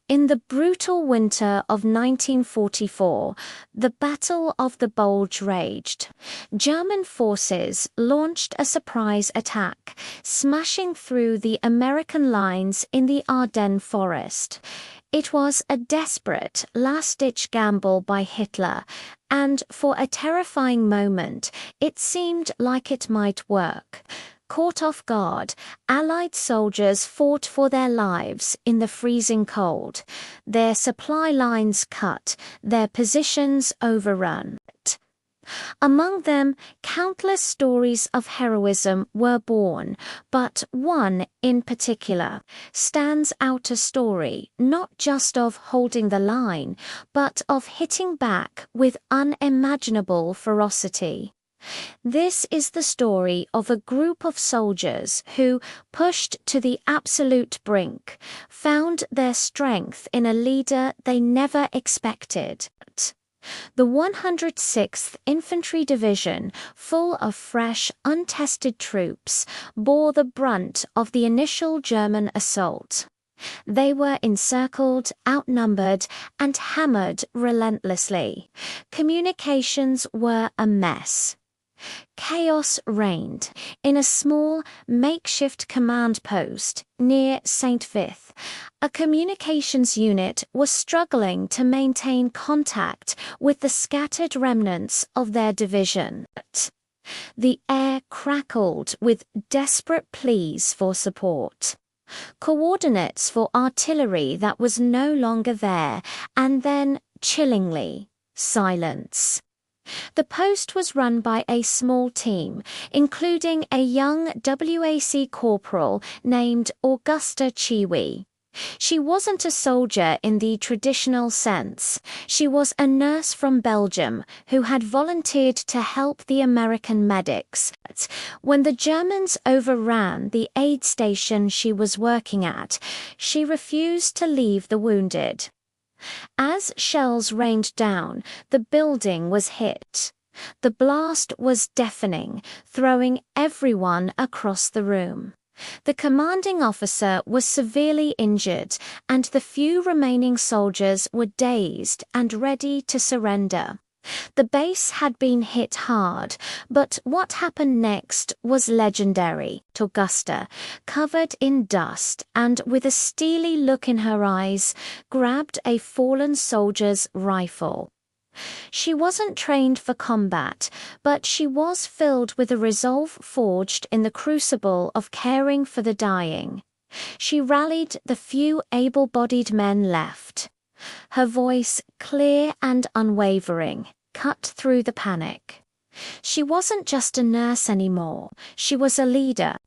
In the brutal winter of 1944, the Battle of the Bulge raged. German forces launched a surprise attack, smashing through the American lines in the Ardennes forest. It was a desperate, last-ditch gamble by Hitler, and for a terrifying moment, it seemed like it might work. Caught off guard, Allied soldiers fought for their lives in the freezing cold, their supply lines cut, their positions overrun. Among them, countless stories of heroism were born, but one in particular stands out, a story not just of holding the line, but of hitting back with unimaginable ferocity. This is the story of a group of soldiers who, pushed to the absolute brink, found their strength in a leader they never expected. The 106th Infantry Division, full of fresh, untested troops, bore the brunt of the initial German assault. They were encircled, outnumbered, and hammered relentlessly. Communications were a mess. Chaos reigned. In a small, makeshift command post near St. Vith, a communications unit was struggling to maintain contact with the scattered remnants of their division. The air crackled with desperate pleas for support. Coordinates for artillery that was no longer there, and then, chillingly, silence. The post was run by a small team, including a young WAC corporal named Augusta Chiwi. She wasn't a soldier in the traditional sense. She was a nurse from Belgium who had volunteered to help the American medics. When the Germans overran the aid station she was working at, she refused to leave the wounded. As shells rained down, the building was hit. The blast was deafening, throwing everyone across the room. The commanding officer was severely injured, and the few remaining soldiers were dazed and ready to surrender. The base had been hit hard, but what happened next was legendary. Augusta, covered in dust and with a steely look in her eyes, grabbed a fallen soldier's rifle. She wasn't trained for combat, but she was filled with a resolve forged in the crucible of caring for the dying. She rallied the few able-bodied men left. Her voice, clear and unwavering, cut through the panic. She wasn't just a nurse anymore, she was a leader.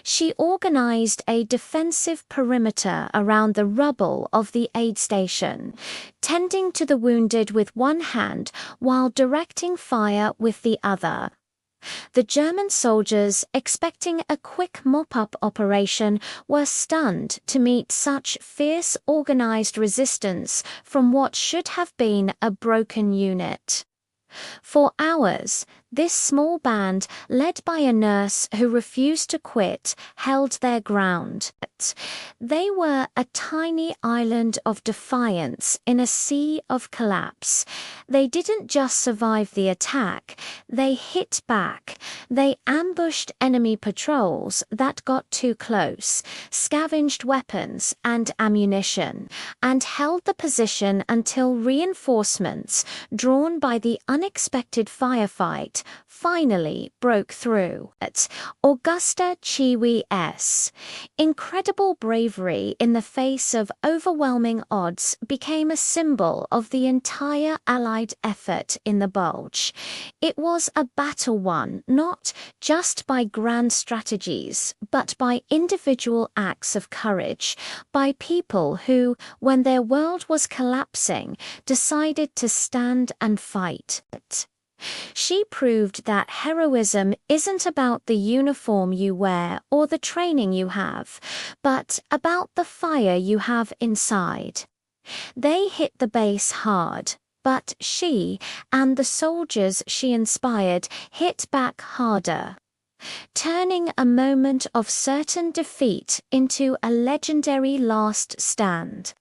She organized a defensive perimeter around the rubble of the aid station, tending to the wounded with one hand while directing fire with the other. The German soldiers, expecting a quick mop-up operation, were stunned to meet such fierce organized resistance from what should have been a broken unit. For hours, this small band, led by a nurse who refused to quit, held their ground. They were a tiny island of defiance in a sea of collapse. They didn't just survive the attack, they hit back. They ambushed enemy patrols that got too close, scavenged weapons and ammunition, and held the position until reinforcements, drawn by the unexpected firefight, finally broke through. Augusta Chiwi's incredible bravery in the face of overwhelming odds became a symbol of the entire Allied effort in the Bulge. It was a battle won not just by grand strategies, but by individual acts of courage, by people who, when their world was collapsing, decided to stand and fight. She proved that heroism isn't about the uniform you wear or the training you have, but about the fire you have inside. They hit the base hard, but she, and the soldiers she inspired, hit back harder. turning a moment of certain defeat into a legendary last stand.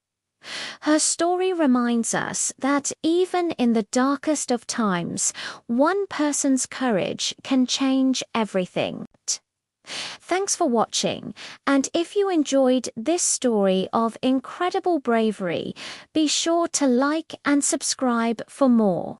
Her story reminds us that even in the darkest of times, one person's courage can change everything. Thanks for watching, and if you enjoyed this story of incredible bravery, be sure to like and subscribe for more.